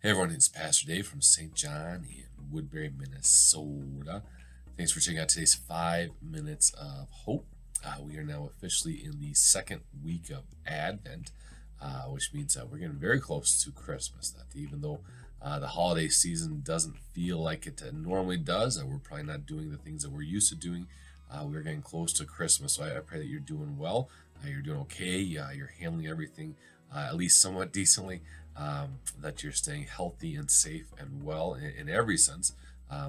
Hey everyone, it's Pastor Dave from St. John in Woodbury, Minnesota. Thanks for checking out today's 5 minutes of hope. We are now officially in the second week of Advent, which means we're getting very close to Christmas. That even though the holiday season doesn't feel like it normally does, we're probably not doing the things that we're used to doing. We're getting close to Christmas, so I pray that you're doing well, you're doing okay, you're handling everything at least somewhat decently, that you're staying healthy and safe and well in every sense,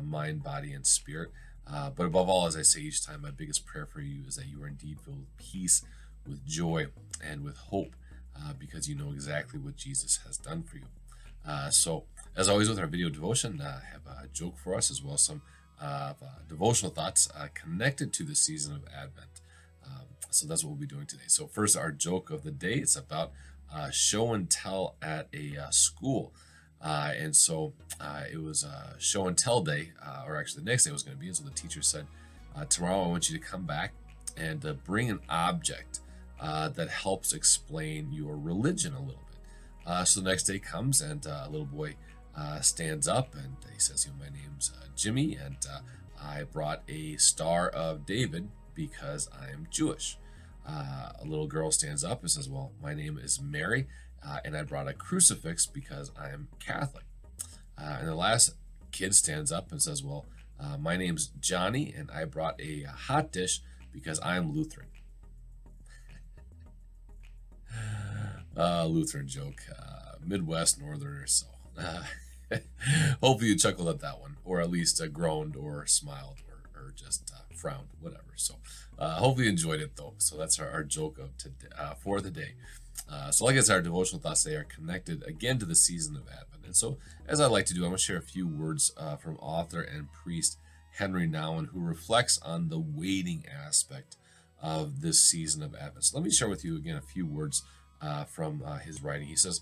mind, body, and spirit. But above all, as I say each time, my biggest prayer for you is that you are indeed filled with peace, with joy, and with hope, because you know exactly what Jesus has done for you. So, as always with our video devotion, I have a joke for us as well as some devotional thoughts connected to the season of Advent. So that's what we'll be doing today. So first, our joke of the day. It's about show and tell at a school. And so it was show and tell day, or actually the next day was going to be. And so the teacher said, tomorrow I want you to come back and bring an object that helps explain your religion a little bit. So the next day comes, and a little boy stands up and he says, my name's Jimmy, and I brought a Star of David because I'm Jewish. A little girl stands up and says, well, my name is Mary, and I brought a crucifix because I'm Catholic. And the last kid stands up and says, well, my name's Johnny, and I brought a hot dish because I'm Lutheran. Lutheran joke, Midwest Northerner, so hopefully you chuckled at that one, or at least groaned or smiled or just frowned, whatever. So hopefully you enjoyed it though. So that's our joke of today, for the day. So like I said, our devotional thoughts today are connected again to the season of Advent. And so as I like to do, I'm going to share a few words from author and priest Henry Nouwen, who reflects on the waiting aspect of this season of Advent. So let me share with you again a few words from his writing. He says,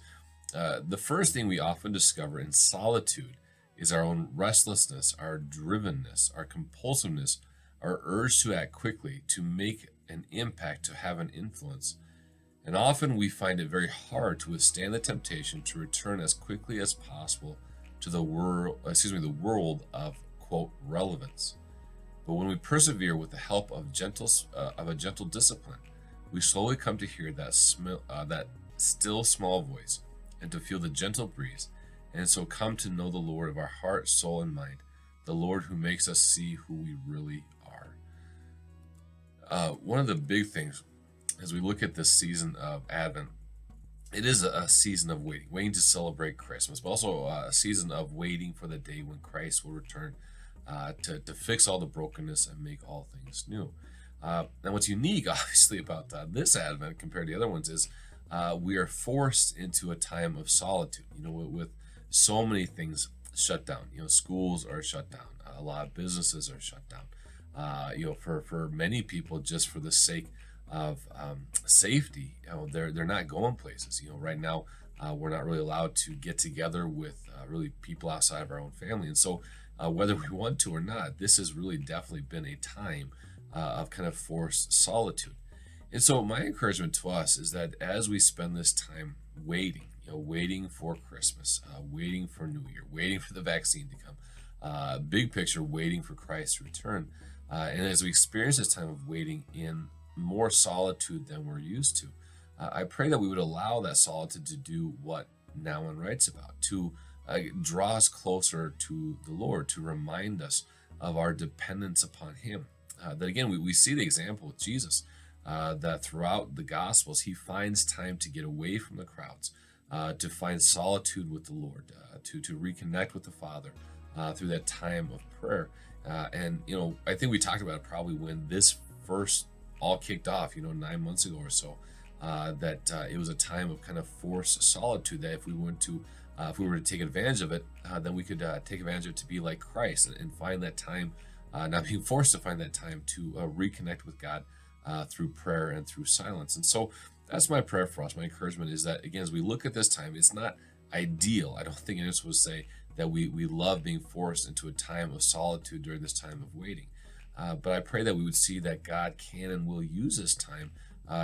the first thing we often discover in solitude is our own restlessness, our drivenness, our compulsiveness, our urge to act quickly, to make an impact, to have an influence. And often we find it very hard to withstand the temptation to return as quickly as possible to the world of, quote, relevance. But when we persevere with the help of a gentle discipline, we slowly come to hear that still small voice, and to feel the gentle breeze, and so come to know the Lord of our heart, soul, and mind, the Lord who makes us see who we really are. One of the big things as we look at this season of Advent, it is a season of waiting to celebrate Christmas, but also a season of waiting for the day when Christ will return to fix all the brokenness and make all things new. And what's unique, obviously, about this Advent compared to the other ones is we are forced into a time of solitude. With so many things shut down. Schools are shut down. A lot of businesses are shut down. For many people, just for the sake of safety, they're not going places. Right now, we're not really allowed to get together with really people outside of our own family, and so whether we want to or not, this has really definitely been a time of kind of forced solitude. And so my encouragement to us is that as we spend this time waiting for Christmas, waiting for New Year, waiting for the vaccine to come, big picture, waiting for Christ to return, and as we experience this time of waiting in more solitude than we're used to, I pray that we would allow that solitude to do what Nouwen writes about, to draw us closer to the Lord, to remind us of our dependence upon Him. That again, we see the example with Jesus, that throughout the Gospels, He finds time to get away from the crowds, to find solitude with the Lord, to reconnect with the Father through that time of prayer. And I think we talked about it probably when this first all kicked off, 9 months ago or so, that it was a time of kind of forced solitude, that if we were to take advantage of it, then we could take advantage of it to be like Christ and find that time, not being forced to find that time to reconnect with God through prayer and through silence. And so that's my prayer for us. My encouragement is that, again, as we look at this time, it's not ideal. I don't think any of us would say that we love being forced into a time of solitude during this time of waiting. But I pray that we would see that God can and will use this time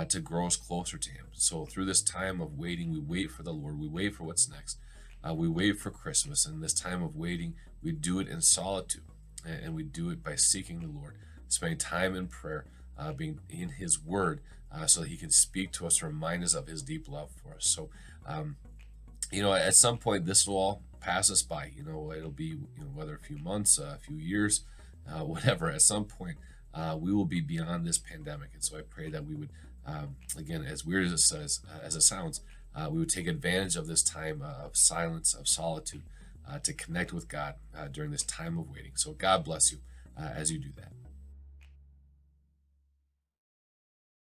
to grow us closer to Him. So through this time of waiting, we wait for the Lord, we wait for what's next. we wait for Christmas. And this time of waiting, we do it in solitude, and we do it by seeking the Lord, spending time in prayer, being in His Word, so that He can speak to us, remind us of His deep love for us. So, at some point, this will all pass us by. It'll be, whether a few months, a few years, whatever. At some point, we will be beyond this pandemic, and so I pray that we would, again, as weird as it says, as it sounds, we would take advantage of this time of silence, of solitude, to connect with God during this time of waiting. So God bless you as you do that.